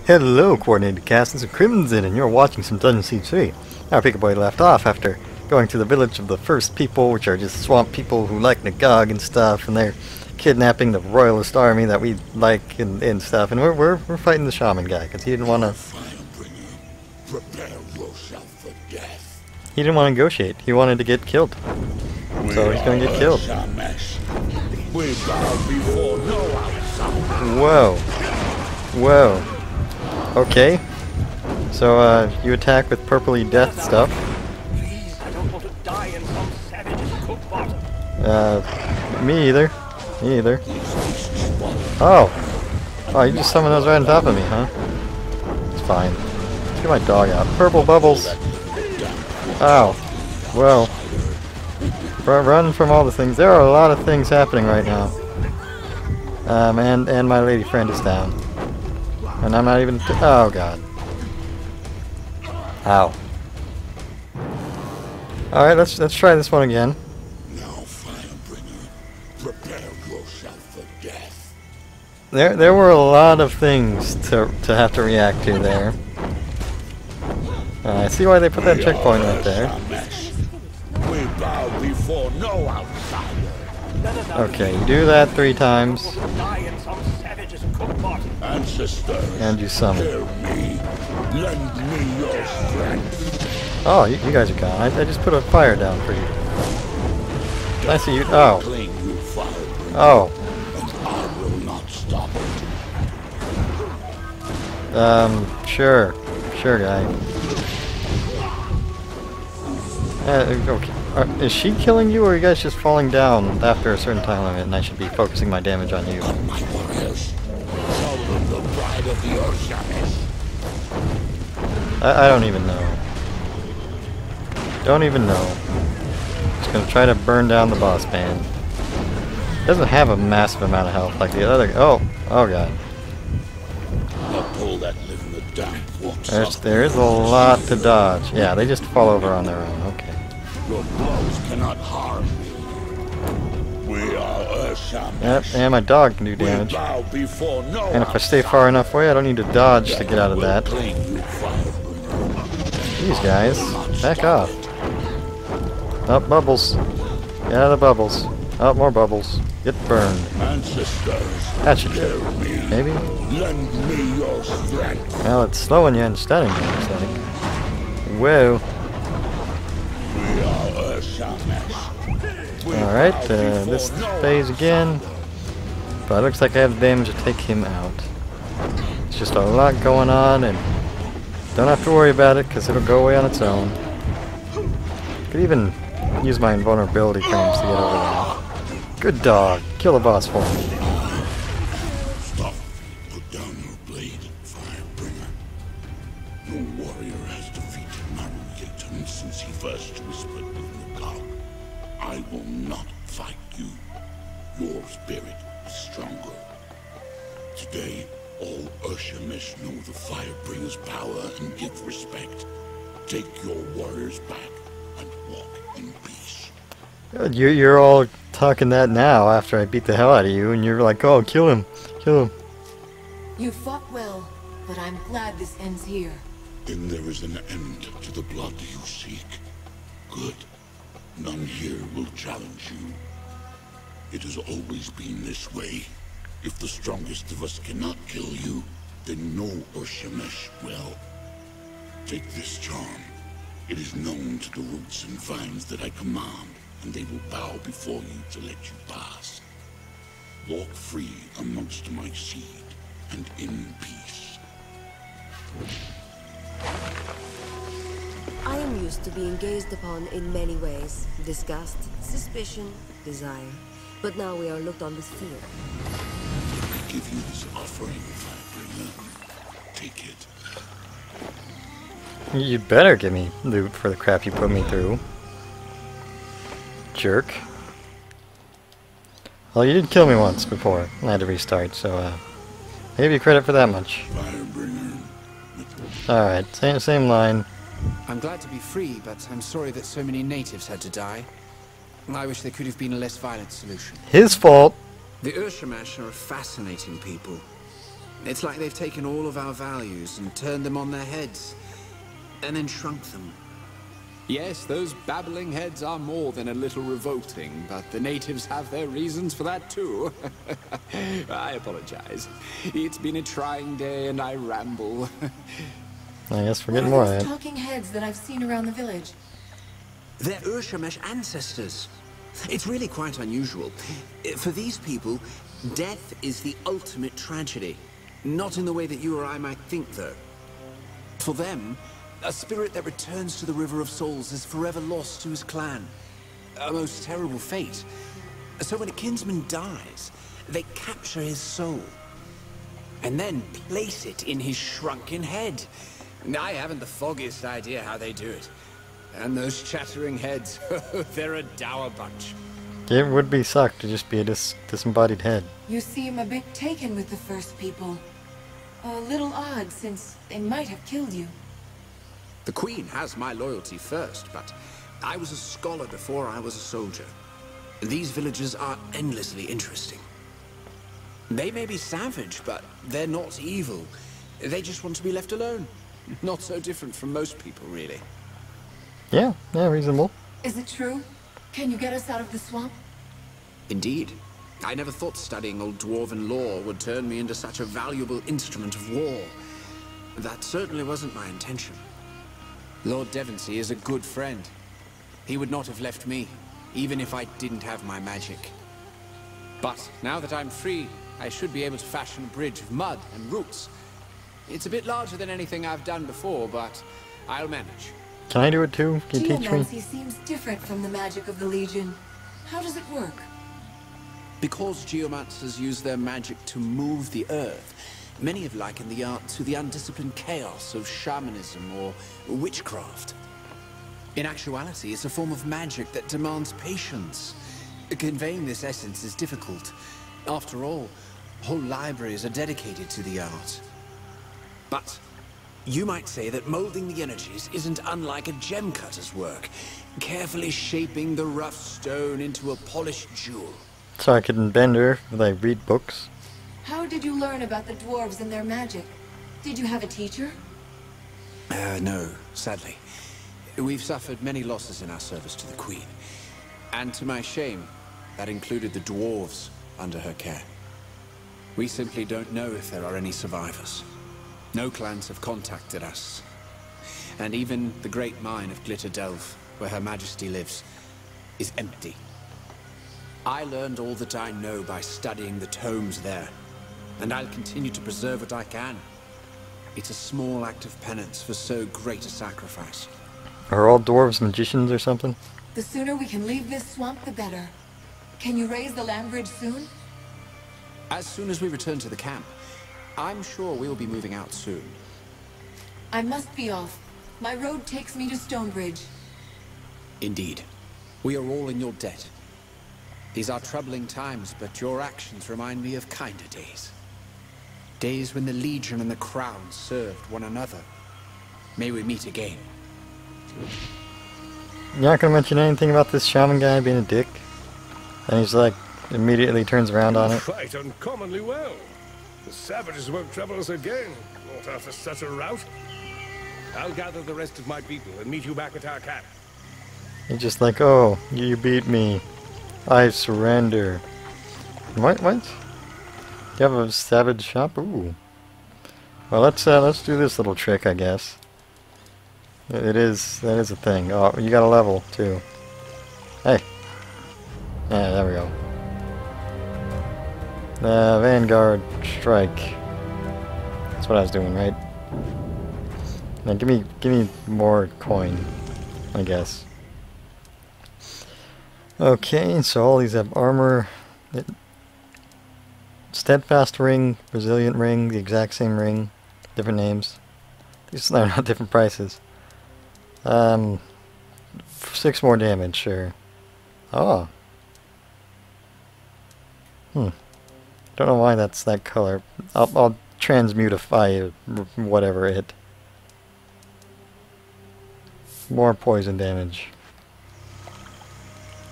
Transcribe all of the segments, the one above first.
Hello, Coordinated Cast, this is Crimson, and you're watching some Dungeon Siege 3. Our Pika Boy left off after going to the village of the first people, which are just swamp people who like Nagog and stuff, and they're kidnapping the royalist army that we like and stuff, and we're fighting the shaman guy, because he didn't want to... He didn't want to negotiate, he wanted to get killed. So he's going to get killed. Whoa. Whoa. Okay. So, you attack with purpley death stuff. Please, I don't want to die in some savage's cook bottom. Me either. Me either. Oh! Oh, you just summoned those right on top of me, huh? It's fine. Let's get my dog out. Purple bubbles! Ow. Whoa. Run from all the things. There are a lot of things happening right now. And my lady friend is down. And I'm not even... oh, God. Ow. Alright, let's try this one again. Now, Firebringer, prepare yourself for death. There were a lot of things to have to react to there. I see why they put that checkpoint right there. We bow before no outsider. Okay, you do that 3 times. Ancestors, And you summon. hear me. Lend me your strength. Oh, you guys are gone. I just put a fire down for you. I see you. Oh. Cling you, Firebringer, Oh. and I will not stop it. Sure. Sure, guy. Okay. Is she killing you, or are you guys just falling down after a certain time limit, and I should be focusing my damage on you? My warriors, show them the pride of the Urshamis. I don't even know. Don't even know. Just gonna try to burn down the boss man. Doesn't have a massive amount of health like the other. Oh God. The pole that live in the damp walks There is a lot to dodge. Yeah, they just fall over on their own. Okay. Your blows cannot harm me. We are Urshamis. Yep, and my dog can do We damage. bow before no And if I stay far enough away, I don't need to dodge to get out of that. cling you, Firebringer. These guys, back off. Oh, bubbles. Get out of the bubbles. Oh, more bubbles. Get burned. Ancestors, That should hear kill. me. Maybe? Lend me your strength. Well, it's slowing you and stunning you, looks like. Whoa. We are Urshamis. Alright, this phase again. But it looks like I have the damage to take him out. It's just a lot going on, and don't have to worry about it, because it'll go away on its own. Could even use my invulnerability frames to get over there. Good dog. Kill the boss for me. Stop. Put down your blade, Firebringer. No warrior has defeated Maruyatan since he first whispered with Nagog. I will not fight you. Your spirit is stronger. Today, all Urshamis know the Firebringer's power and give respect. Take your warriors back and walk in peace. You're all talking that now after I beat the hell out of you, and you're like, oh, kill him. Kill him. You fought well, but I'm glad this ends here. Then there is an end to the blood you seek. Good. None here will challenge you. It has always been this way. If the strongest of us cannot kill you, then no Urshamis will. Take this charm. It is known to the roots and vines that I command, and they will bow before you to let you pass. Walk free amongst my seed, and in peace. I am used to being gazed upon in many ways. Disgust, suspicion, desire. But now we are looked on with fear. I give you this offering, Firebringer. Take it. You'd better give me loot for the crap you put me through. Jerk. Well, you did kill me once before. I had to restart, so, I give you credit for that much. Firebringer. Alright, same line. I'm glad to be free, but I'm sorry that so many natives had to die. I wish there could have been a less violent solution. His fault! The Urshamis are a fascinating people. It's like they've taken all of our values and turned them on their heads, and then shrunk them. Yes, those babbling heads are more than a little revolting, but the natives have their reasons for that too. I apologize. It's been a trying day and I ramble. I guess we're What getting are more those of it. talking heads that I've seen around the village? They're Urshamesh ancestors. It's really quite unusual. For these people, death is the ultimate tragedy. Not in the way that you or I might think, though. For them, a spirit that returns to the River of Souls is forever lost to his clan. A most terrible fate. So when a kinsman dies, they capture his soul. And then place it in his shrunken head. I haven't the foggiest idea how they do it. And those chattering heads, they're a dour bunch. It would be suck to just be a disembodied head. You seem a bit taken with the first people. A little odd, since they might have killed you. The Queen has my loyalty first, but I was a scholar before I was a soldier. These villagers are endlessly interesting. They may be savage, but they're not evil. They just want to be left alone. Not so different from most people, really. Yeah, reasonable. Is it true? Can you get us out of the swamp? Indeed. I never thought studying old dwarven lore would turn me into such a valuable instrument of war. That certainly wasn't my intention. Lord Devonsey is a good friend. He would not have left me, even if I didn't have my magic. But now that I'm free, I should be able to fashion a bridge of mud and roots. It's a bit larger than anything I've done before, but I'll manage. Can I do it too? Can you teach me? Geomancy seems different from the magic of the Legion. How does it work? Because geomancers use their magic to move the earth, many have likened the art to the undisciplined chaos of shamanism or witchcraft. In actuality, it's a form of magic that demands patience. Conveying this essence is difficult. After all, whole libraries are dedicated to the art. But you might say that molding the energies isn't unlike a gem cutter's work, carefully shaping the rough stone into a polished jewel. So I can bend earth if I read books? How did you learn about the dwarves and their magic? Did you have a teacher? No, sadly. We've suffered many losses in our service to the Queen. And to my shame, that included the dwarves under her care. We simply don't know if there are any survivors. No clans have contacted us. And even the great mine of Glitter Delve, where Her Majesty lives, is empty. I learned all that I know by studying the tomes there, and I'll continue to preserve what I can. It's a small act of penance for so great a sacrifice. Are all dwarves magicians or something? The sooner we can leave this swamp, the better. Can you raise the land bridge soon? As soon as we return to the camp, I'm sure we'll be moving out soon. I must be off. My road takes me to Stonebridge. Indeed. We are all in your debt. These are troubling times, but your actions remind me of kinder days. Days when the Legion and the Crown served one another. May we meet again. You're not gonna mention anything about this shaman guy being a dick? And he's like, immediately turns around on it. Fight uncommonly well. The savages won't trouble us again, not after such a rout. I'll gather the rest of my people and meet you back at our camp. He's just like, oh, you beat me. I surrender. What? You have a savage shop? Ooh. Well, let's do this little trick, I guess. That is a thing. Oh, you got a level too. Hey. Yeah, there we go. Vanguard strike. That's what I was doing, right? Now give me more coin, I guess. Okay, so all these have armor. Steadfast ring, resilient ring, the exact same ring, different names. These are not different prices. 6 more damage, sure. Oh. Don't know why that's that color. I'll transmutify whatever it. More poison damage.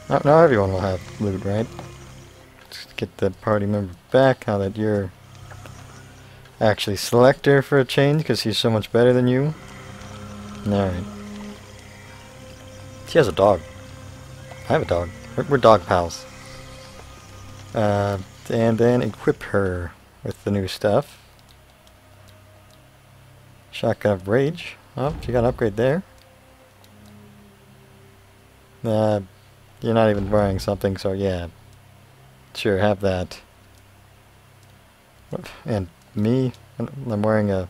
Now everyone will have loot, right? Let's get the party member back now that you're actually select her for a change because she's so much better than you. Alright. She has a dog. I have a dog. We're dog pals. And then equip her with the new stuff. Shotgun of Rage. Oh, she got an upgrade there. You're not even wearing something, so yeah. Sure, have that. And me, I'm wearing a...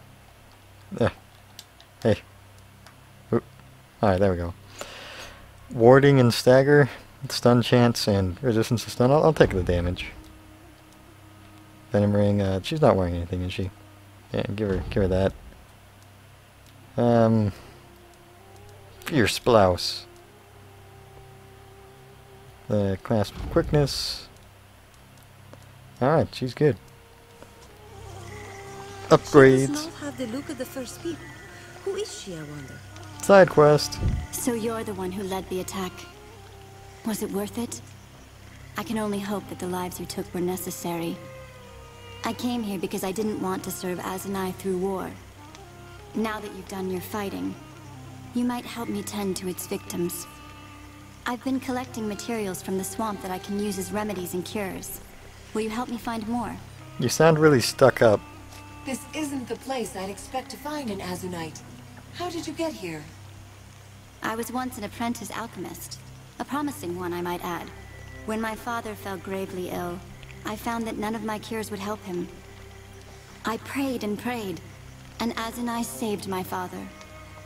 Hey. Alright, there we go. Warding and stagger, stun chance, and resistance to stun. I'll take the damage. Venom ring, she's not wearing anything, is she? Yeah, give her that. Fierce blouse. The clasp of quickness. Alright, she's good. Upgrades. She does not have the look of the first people. Who is she, I wonder? Side quest. So you're the one who led the attack. Was it worth it? I can only hope that the lives you took were necessary. I came here because I didn't want to serve Azanai through war. Now that you've done your fighting, you might help me tend to its victims. I've been collecting materials from the swamp that I can use as remedies and cures. Will you help me find more? You sound really stuck up. This isn't the place I'd expect to find an Azunite. How did you get here? I was once an apprentice alchemist. A promising one, I might add. When my father fell gravely ill, I found that none of my cures would help him. I prayed and prayed, and Azanai saved my father.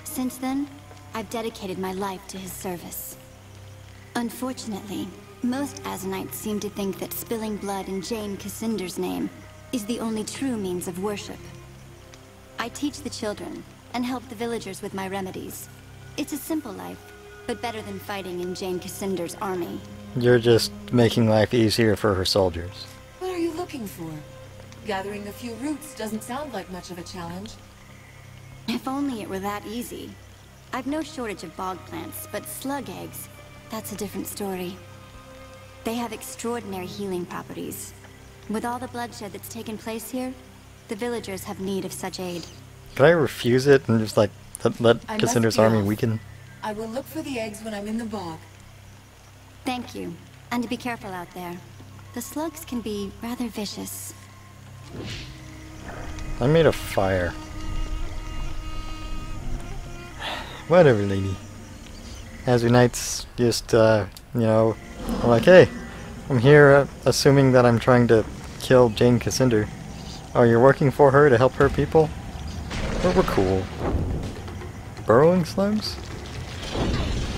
Since then, I've dedicated my life to his service. Unfortunately, most Azanites seem to think that spilling blood in Jane Cassinder's name is the only true means of worship. I teach the children, and help the villagers with my remedies. It's a simple life, but better than fighting in Jane Cassinder's army. You're just making life easier for her soldiers. What are you looking for? Gathering a few roots doesn't sound like much of a challenge. If only it were that easy. I've no shortage of bog plants, but slug eggs, that's a different story. They have extraordinary healing properties. With all the bloodshed that's taken place here, the villagers have need of such aid. Can I refuse it and just like let I Cassinder's must be army off. weaken? I will look for the eggs when I'm in the bog. Thank you, and be careful out there. The slugs can be rather vicious. I made a fire. Whatever, lady. Azunites just, you know, I'm like, hey, I'm here assuming that I'm trying to kill Jane Cassinder. Oh, you're working for her to help her people? We're cool. Burrowing slugs?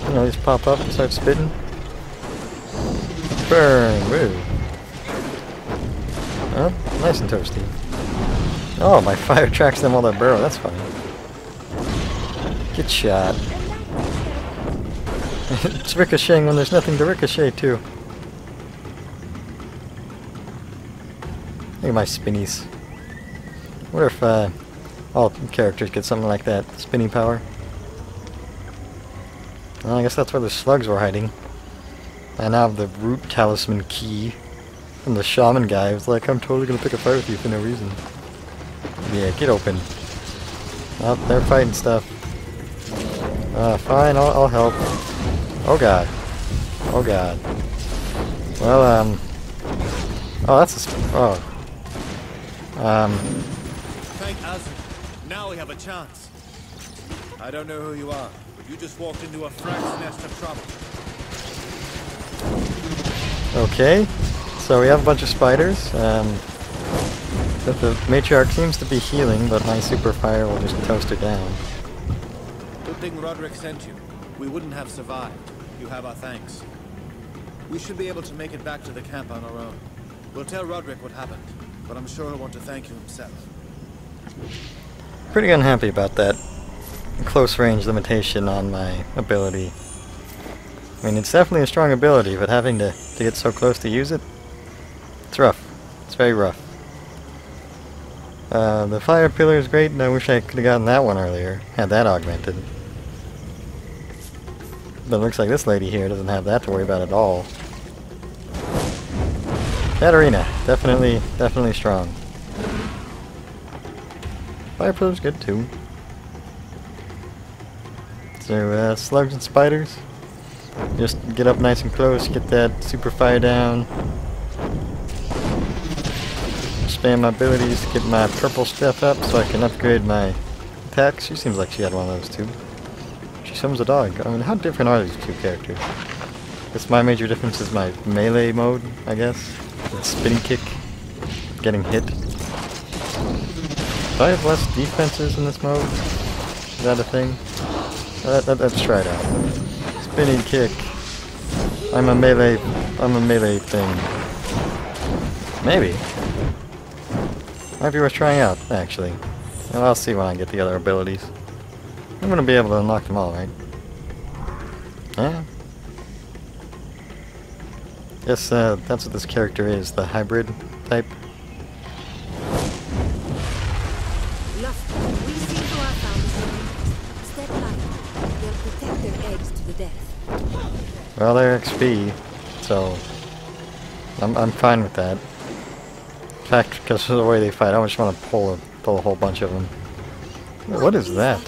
You know, just pop up and start spitting. Burn! Woo! Oh, nice and toasty. Oh, my fire tracks them while they burrow. That's funny. Get shot. It's ricocheting when there's nothing to ricochet to. Look at my spinnies. I wonder if all characters get something like that. Spinny power. Well, I guess that's where the slugs were hiding. I now have the root talisman key from the shaman guy who's like, I'm totally gonna pick a fight with you for no reason. Yeah, get open. Oh, they're fighting stuff. Fine, I'll help. Oh god. Oh god. Well, oh, that's a Thank Azul. Now we have a chance. I don't know who you are, but you just walked into a frag's nest of trouble. Okay. So we have a bunch of spiders. But the matriarch seems to be healing, but my super fire will just toast her down. Good thing Roderick sent you. We wouldn't have survived. You have our thanks. We should be able to make it back to the camp on our own. We'll tell Roderick what happened, but I'm sure he'll want to thank you himself. Pretty unhappy about that close range limitation on my ability. I mean, it's definitely a strong ability, but having to get so close to use it, it's rough. It's very rough. The fire pillar is great, and I wish I could have gotten that one earlier. Had that augmented. But it looks like this lady here doesn't have that to worry about at all. Katarina, definitely strong. Fire pillar's good too. So, slugs and spiders. Just get up nice and close, get that super fire down. Spam my abilities to get my purple stuff up so I can upgrade my attacks. She seems like she had one of those too. She summons a dog. I mean, how different are these two characters? I guess my major difference is my melee mode, I guess. The spinning kick. Getting hit. Do I have less defenses in this mode? Is that a thing? Let's try it out. Spinning kick. I'm a melee thing. Maybe. Might be worth trying out, actually. Well, I'll see when I get the other abilities. I'm gonna be able to unlock them all, right? Yeah. Yes, that's what this character is, the hybrid type. We seem to have found a step light. They'll protect their eggs to the death. Well, they're XP, so I'm fine with that. In fact, because of the way they fight, I just want to pull a whole bunch of them. What is that?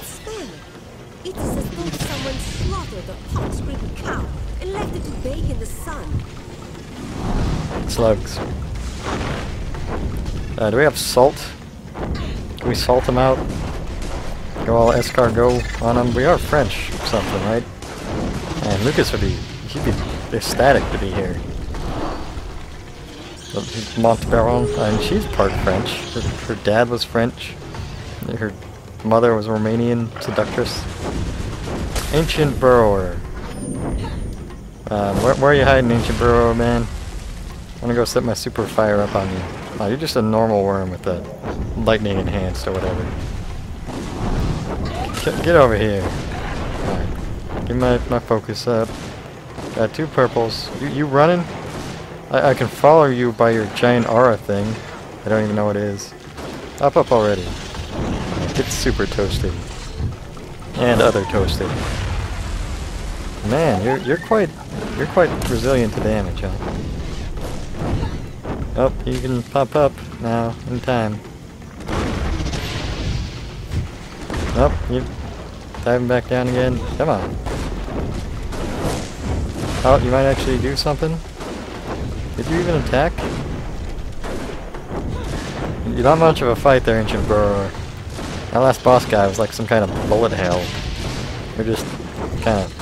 It is as though someone slaughtered a hot-screaming cow and left it to bake in the sun. Slugs. Do we have salt? Can we salt them out? Go all escargot on them? We are French or something, right? And Lucas would be... he'd be ecstatic to be here. Montbaron, and she's part French. Her dad was French. Her mother was Romanian seductress. Ancient Burrower. Where are you hiding, Ancient Burrower, man? I'm gonna go set my super fire up on you. Oh, you're just a normal worm with the lightning enhanced or whatever. Get over here. Alright. Get my focus up. Got 2 purples. You running? I can follow you by your giant aura thing. I don't even know what it is. Up already. Get super toasted. And other toasted. Man, you're quite resilient to damage, huh? Oh, you can pop up now in time. Oh, you diving back down again. Come on. Oh, you might actually do something. Did you even attack? You're not much of a fight there, Ancient Burrower. That last boss guy was like some kind of bullet hell. You're just kind of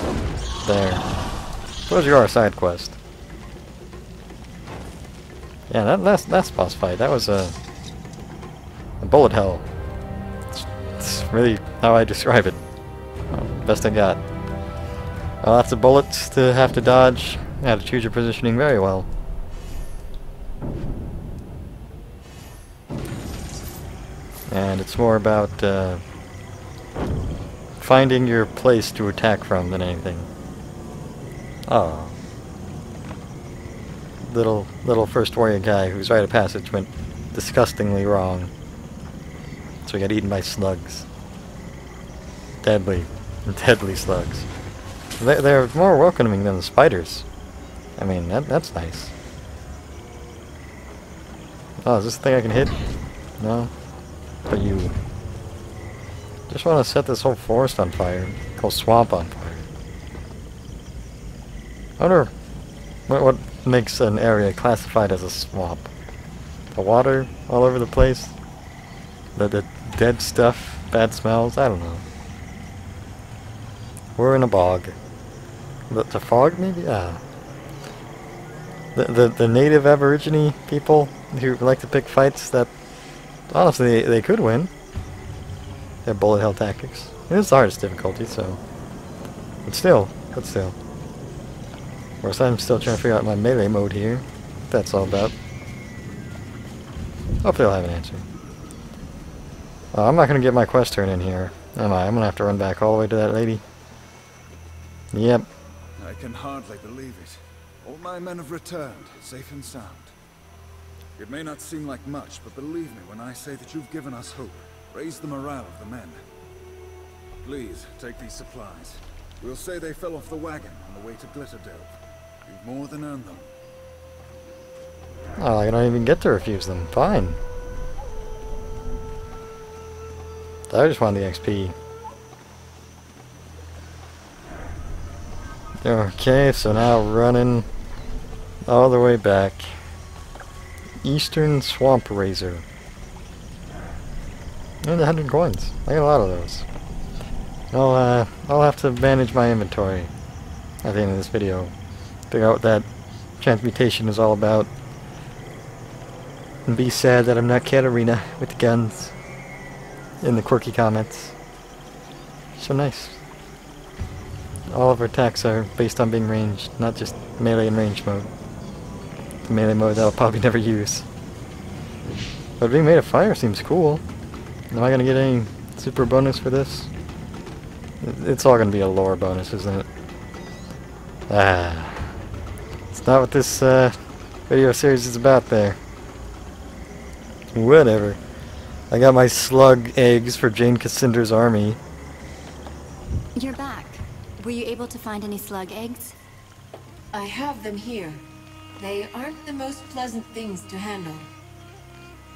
there. What was your side quest? Yeah, that's boss fight. That was a bullet hell. It's really how I describe it. Well, best I got. Lots of bullets to have to dodge. You have to choose your positioning very well. And it's more about finding your place to attack from than anything. Oh. Little first warrior guy whose rite of passage went disgustingly wrong. So he got eaten by slugs. Deadly slugs. They're more welcoming than the spiders. I mean, that's nice. Oh, is this the thing I can hit? No? But you... just want to set this whole forest on fire. Whole swamp on fire. I wonder what makes an area classified as a swamp. The water all over the place? The dead stuff? Bad smells? I don't know. We're in a bog. The fog, maybe? Ah. The native aborigine people who like to pick fights that, honestly, they could win. They have bullet hell tactics. It's the hardest difficulty, so... But still. Of course, I'm still trying to figure out my melee mode here. What that's all about. Hopefully I'll have an answer. I'm not going to get my quest turn in here, am I? I'm going to have to run back all the way to that lady. Yep. I can hardly believe it. All my men have returned, safe and sound. It may not seem like much, but believe me when I say that you've given us hope. Raise the morale of the men. Please, take these supplies. We'll say they fell off the wagon on the way to Glitterdale. You've more than earned them. Oh, I don't even get to refuse them. Fine. I just want the XP. Okay, so now running all the way back. Eastern Swamp Razor. And 100 coins. I got a lot of those. I'll have to manage my inventory at the end of this video. Figure out what that transmutation is all about. And be sad that I'm not Katarina with the guns in the quirky comments. So nice. All of our attacks are based on being ranged, not just melee and range mode. The melee mode that I'll probably never use. But being made of fire seems cool. Am I gonna get any super bonus for this? It's all gonna be a lore bonus, isn't it? Ah. It's not what this video series is about there. Whatever. I got my slug eggs for Jane Cassinder's army. You're back. Were you able to find any slug eggs? I have them here. They aren't the most pleasant things to handle.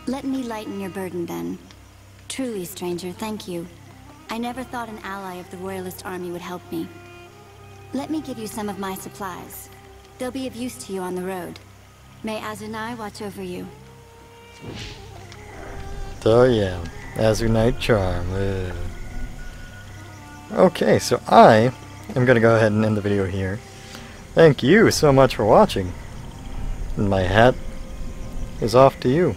Let me lighten your burden then. Truly, stranger, thank you. I never thought an ally of the Royalist army would help me. Let me give you some of my supplies. They'll be of use to you on the road. May Azunai watch over you. Oh yeah, Azunite charm. Okay, so I am going to go ahead and end the video here. Thank you so much for watching. And my hat is off to you.